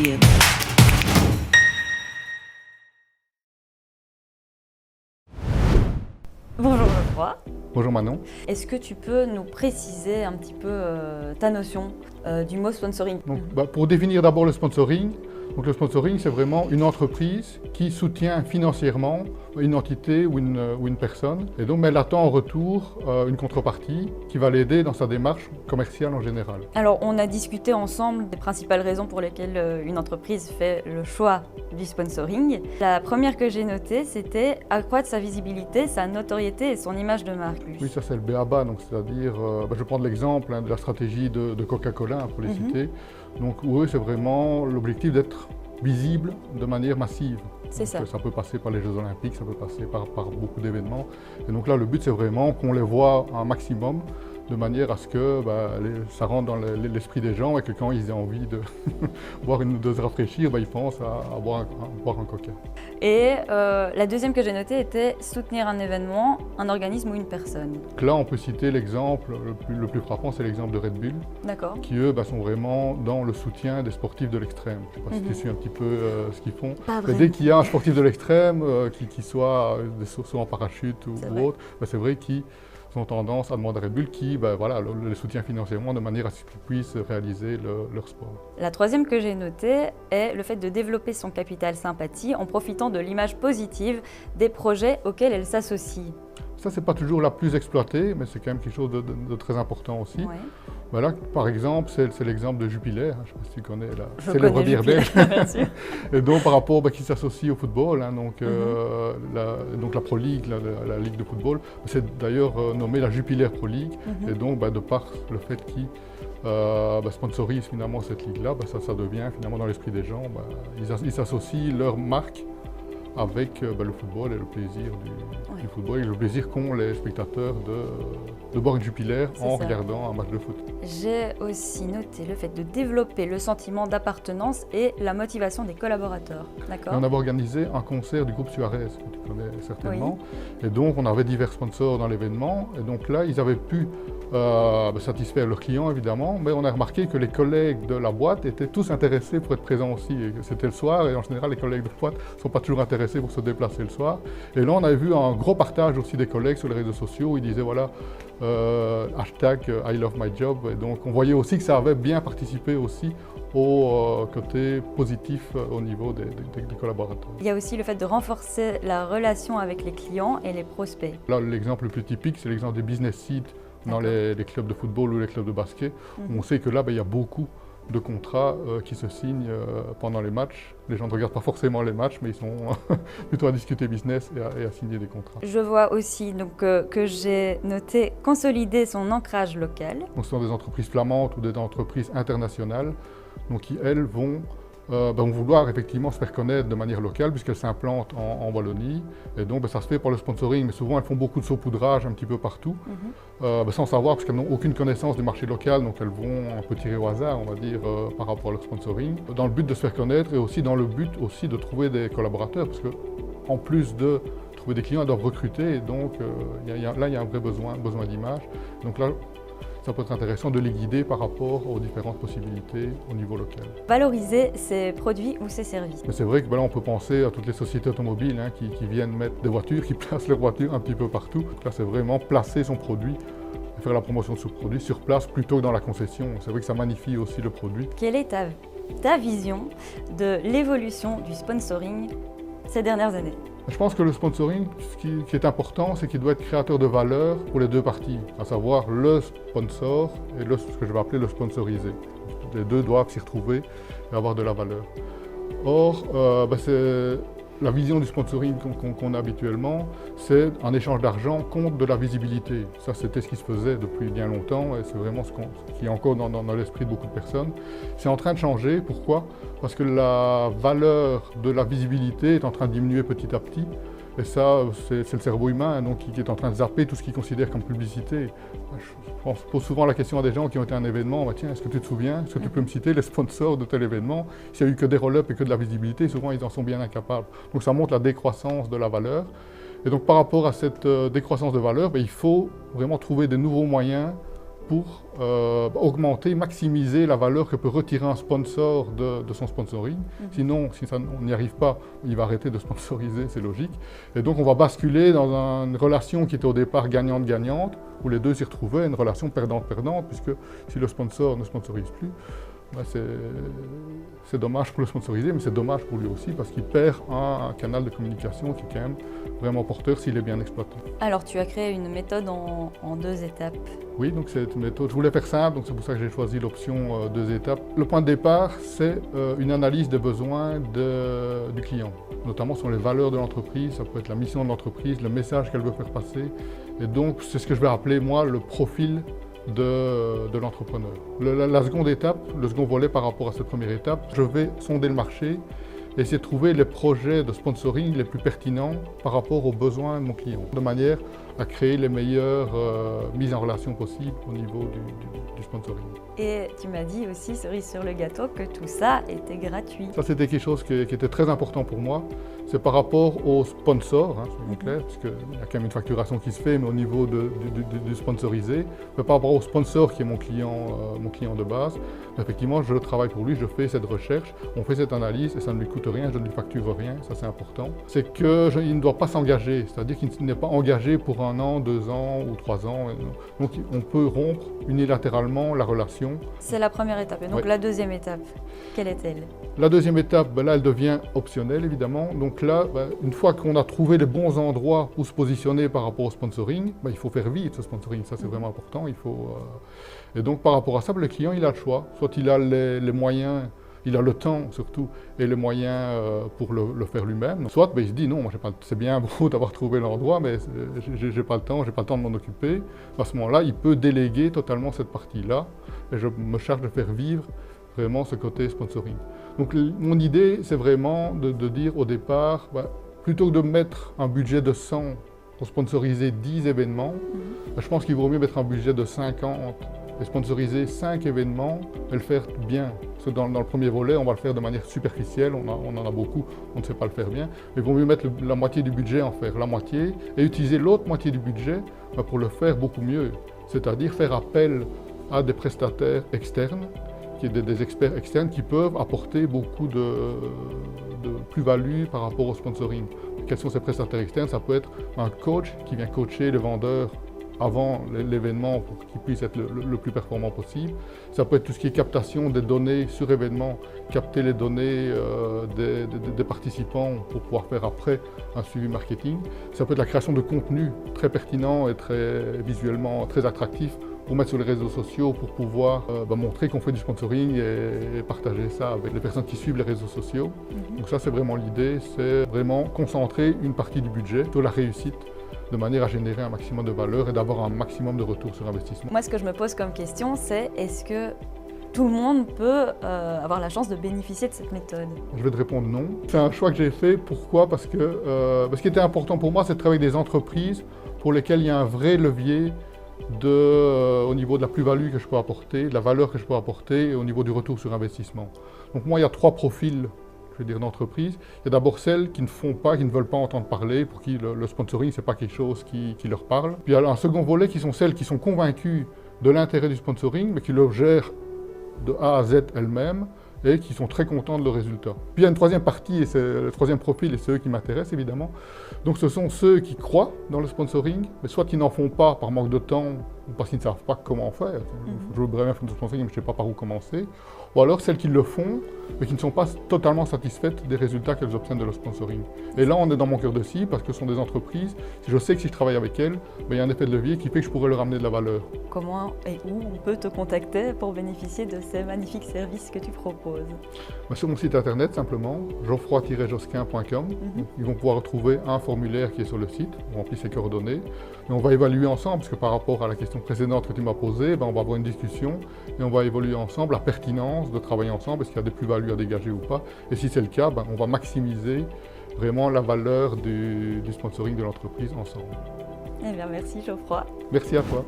Media. Bonjour Geoffroy. Bonjour Manon. Est-ce que tu peux nous préciser un petit peu ta notion du mot sponsoring? Donc, pour définir d'abord le sponsoring, le sponsoring c'est vraiment une entreprise qui soutient financièrement une entité ou une personne et donc mais elle attend en retour une contrepartie qui va l'aider dans sa démarche commerciale en général. Alors on a discuté ensemble des principales raisons pour lesquelles une entreprise fait le choix du sponsoring. La première que j'ai notée c'était accroître sa visibilité, sa notoriété et son image de marque. Oui, ça c'est le B.A.B.A, donc c'est-à-dire, je vais prendre l'exemple de la stratégie de Coca-Cola pour les citer. Donc où eux c'est vraiment l'objectif d'être visible de manière massive. C'est ça. Ça peut passer par les Jeux Olympiques, ça peut passer par beaucoup d'événements. Et donc là, le but, c'est vraiment qu'on les voit un maximum, de manière à ce que ça rentre dans l'esprit des gens et que quand ils aient envie de de se rafraîchir, ils pensent à boire un coca. Et la deuxième que j'ai notée était soutenir un événement, un organisme ou une personne. Donc là, on peut citer l'exemple le plus frappant, c'est l'exemple de Red Bull, qui eux sont vraiment dans le soutien des sportifs de l'extrême. Je ne sais pas si tu suis un petit peu ce qu'ils font. Dès qu'il y a un sportif de l'extrême, qui soit en parachute ou autre, c'est vrai qu'ils ont tendance à demander à Red Bull les soutient financièrement de manière à ce qu'ils puissent réaliser leur sport. La troisième que j'ai notée est le fait de développer son capital sympathie en profitant de l'image positive des projets auxquels elle s'associe. Ça, c'est pas toujours la plus exploitée, mais c'est quand même quelque chose de très important aussi. Ouais. Là, par exemple, c'est l'exemple de Jupiler, je ne sais pas si tu connais la célèbre bière belge. Et donc, par rapport qui s'associe au football, donc la Pro League, la Ligue de football, c'est d'ailleurs nommé la Jupiler Pro League. Et donc, de par le fait qu'ils sponsorisent finalement cette ligue-là, ça devient finalement dans l'esprit des gens, ils associent leur marque avec le football et le plaisir du football et le plaisir qu'ont les spectateurs de boire une Jupiler en regardant un match de foot. J'ai aussi noté le fait de développer le sentiment d'appartenance et la motivation des collaborateurs. D'accord. On avait organisé un concert du groupe Suarez, que tu connais certainement, et donc on avait divers sponsors dans l'événement, et donc là ils avaient pu satisfaire leurs clients évidemment, mais on a remarqué que les collègues de la boîte étaient tous intéressés pour être présents aussi, et c'était le soir, et en général les collègues de la boîte ne sont pas toujours intéressés pour se déplacer le soir. Et là on avait vu un gros partage aussi des collègues sur les réseaux sociaux, où ils disaient voilà, hashtag I love my job, et donc on voyait aussi que ça avait bien participé aussi au côté positif au niveau des collaborateurs. Il y a aussi le fait de renforcer la relation avec les clients et les prospects. Là l'exemple le plus typique c'est l'exemple des business sites dans les clubs de football ou les clubs de basket. On sait que là, il y a beaucoup de contrats qui se signent pendant les matchs. Les gens ne regardent pas forcément les matchs, mais ils sont plutôt à discuter business et à signer des contrats. Je vois aussi donc, que j'ai noté consolider son ancrage local. Donc, ce sont des entreprises flamandes ou des entreprises internationales donc, qui, elles, vont vouloir effectivement se faire connaître de manière locale puisqu'elles s'implantent en Wallonie. Et donc ça se fait par le sponsoring, mais souvent elles font beaucoup de saupoudrage un petit peu partout, sans savoir parce qu'elles n'ont aucune connaissance du marché local, donc elles vont un peu tirer au hasard, on va dire, par rapport à leur sponsoring, dans le but de se faire connaître et aussi dans le but aussi de trouver des collaborateurs, parce qu'en plus de trouver des clients, elles doivent recruter, et donc là il y a un vrai besoin d'image. Donc là, ça peut être intéressant de les guider par rapport aux différentes possibilités au niveau local. Valoriser ses produits ou ses services. Mais c'est vrai que on peut penser à toutes les sociétés automobiles qui viennent mettre des voitures, qui placent leurs voitures un petit peu partout. Là, c'est vraiment placer son produit et faire la promotion de ce produit sur place plutôt que dans la concession. C'est vrai que ça magnifie aussi le produit. Quelle est ta vision de l'évolution du sponsoring ces dernières années? Je pense que le sponsoring, ce qui est important, c'est qu'il doit être créateur de valeur pour les deux parties, à savoir le sponsor et ce que je vais appeler le sponsorisé. Les deux doivent s'y retrouver et avoir de la valeur. Or, c'est la vision du sponsoring qu'on a habituellement, c'est un échange d'argent contre de la visibilité. Ça, c'était ce qui se faisait depuis bien longtemps et c'est vraiment ce qui est encore dans l'esprit de beaucoup de personnes. C'est en train de changer. Pourquoi? Parce que la valeur de la visibilité est en train de diminuer petit à petit. Et ça, c'est le cerveau humain qui est en train de zapper tout ce qu'il considère comme publicité. Je pose souvent la question à des gens qui ont été à un événement, tiens, est-ce que tu te souviens, est-ce que tu peux me citer les sponsors de tel événement? S'il n'y a eu que des roll-ups et que de la visibilité, souvent ils en sont bien incapables. Donc ça montre la décroissance de la valeur. Et donc par rapport à cette décroissance de valeur, il faut vraiment trouver des nouveaux moyens pour augmenter, maximiser la valeur que peut retirer un sponsor de son sponsoring. Sinon, si on n'y arrive pas, il va arrêter de sponsoriser, c'est logique. Et donc on va basculer dans une relation qui était au départ gagnante-gagnante, où les deux s'y retrouvaient, une relation perdante-perdante, puisque si le sponsor ne sponsorise plus, c'est dommage pour le sponsoriser, mais c'est dommage pour lui aussi parce qu'il perd un canal de communication qui est quand même vraiment porteur s'il est bien exploité. Alors tu as créé une méthode en 2 étapes. Oui, donc c'est une méthode, je voulais faire simple, donc c'est pour ça que j'ai choisi l'option 2 étapes. Le point de départ, c'est une analyse des besoins du client, notamment sur les valeurs de l'entreprise, ça peut être la mission de l'entreprise, le message qu'elle veut faire passer. Et donc c'est ce que je vais appeler moi le profil de l'entrepreneur. La seconde étape, le second volet par rapport à cette première étape, je vais sonder le marché et essayer de trouver les projets de sponsoring les plus pertinents par rapport aux besoins de mon client, de manière à créer les meilleures mises en relation possibles au niveau du sponsoring. Et tu m'as dit aussi, cerise sur le gâteau, que tout ça était gratuit. Ça, c'était quelque chose qui était très important pour moi. C'est par rapport aux sponsors, soyons clairs, parce qu'il y a quand même une facturation qui se fait, mais au niveau du sponsorisé. Mais par rapport au sponsor qui est mon client de base, effectivement, je travaille pour lui, je fais cette recherche, on fait cette analyse et ça ne lui coûte rien, je ne lui facture rien, ça c'est important. C'est qu'il ne doit pas s'engager, c'est-à-dire qu'il n'est pas engagé pour 1 an, 2 ans ou 3 ans. Donc on peut rompre unilatéralement la relation. C'est la première étape. Et donc la deuxième étape, quelle est-elle? La deuxième étape, là, elle devient optionnelle évidemment. Donc là, une fois qu'on a trouvé les bons endroits où se positionner par rapport au sponsoring, il faut faire vivre ce sponsoring, ça c'est vraiment important. Et donc par rapport à ça, le client il a le choix. Soit il a les moyens, il a le temps surtout et les moyens pour le faire lui-même. Soit il se dit non, moi c'est bien beau d'avoir trouvé l'endroit, mais j'ai pas le temps de m'en occuper. À ce moment-là, il peut déléguer totalement cette partie-là et je me charge de faire vivre vraiment ce côté sponsoring. Donc mon idée, c'est vraiment de dire au départ, plutôt que de mettre un budget de 100 pour sponsoriser 10 événements, je pense qu'il vaut mieux mettre un budget de 50 et sponsoriser 5 événements et le faire bien. Parce que dans le premier volet, on va le faire de manière superficielle, on en a beaucoup, on ne sait pas le faire bien. Mais il vaut mieux mettre la moitié du budget, en faire la moitié, et utiliser l'autre moitié du budget pour le faire beaucoup mieux. C'est-à-dire faire appel à des prestataires externes, des experts externes qui peuvent apporter beaucoup de plus-value par rapport au sponsoring. Quels sont ces prestataires externes? Ça peut être un coach qui vient coacher les vendeurs avant l'événement pour qu'ils puissent être le plus performant possible. Ça peut être tout ce qui est captation des données sur événement, capter les données des participants pour pouvoir faire après un suivi marketing. Ça peut être la création de contenu très pertinent et très visuellement très attractif pour mettre sur les réseaux sociaux, pour pouvoir montrer qu'on fait du sponsoring et partager ça avec les personnes qui suivent les réseaux sociaux. Donc ça, c'est vraiment l'idée, c'est vraiment concentrer une partie du budget sur la réussite de manière à générer un maximum de valeur et d'avoir un maximum de retour sur investissement. Moi, ce que je me pose comme question, c'est est-ce que tout le monde peut avoir la chance de bénéficier de cette méthode? Je vais te répondre non. C'est un choix que j'ai fait. Pourquoi? Parce que ce qui était important pour moi, c'est de travailler avec des entreprises pour lesquelles il y a un vrai levier au niveau de la plus-value que je peux apporter, de la valeur que je peux apporter et au niveau du retour sur investissement. Donc moi, il y a 3 profils d'entreprises. Il y a d'abord celles qui ne font pas, qui ne veulent pas entendre parler, pour qui le sponsoring, ce n'est pas quelque chose qui leur parle. Puis il y a un second volet qui sont celles qui sont convaincues de l'intérêt du sponsoring, mais qui le gèrent de A à Z elles-mêmes et qui sont très contents de le résultat. Puis il y a une troisième partie, et c'est le troisième profil, et c'est eux qui m'intéressent évidemment. Donc ce sont ceux qui croient dans le sponsoring, mais soit qui n'en font pas par manque de temps, ou parce qu'ils ne savent pas comment faire. Je voudrais bien faire du sponsoring, mais je ne sais pas par où commencer. Ou alors celles qui le font, mais qui ne sont pas totalement satisfaites des résultats qu'elles obtiennent de leur sponsoring. Et là, on est dans mon cœur de cible, parce que ce sont des entreprises, je sais que si je travaille avec elles, il y a un effet de levier qui fait que je pourrais leur amener de la valeur. Comment et où on peut te contacter pour bénéficier de ces magnifiques services que tu proposes? Sur mon site internet, simplement, geoffroy-josquin.com. Ils vont pouvoir retrouver un formulaire qui est sur le site, on remplit ses coordonnées. Et on va évaluer ensemble, parce que par rapport à la question précédente que tu m'as posée, on va avoir une discussion et on va évaluer ensemble la pertinence de travailler ensemble, est-ce qu'il y a des plus-values à dégager ou pas. Et si c'est le cas, on va maximiser vraiment la valeur du sponsoring de l'entreprise ensemble. Eh bien, merci Geoffroy. Merci à toi.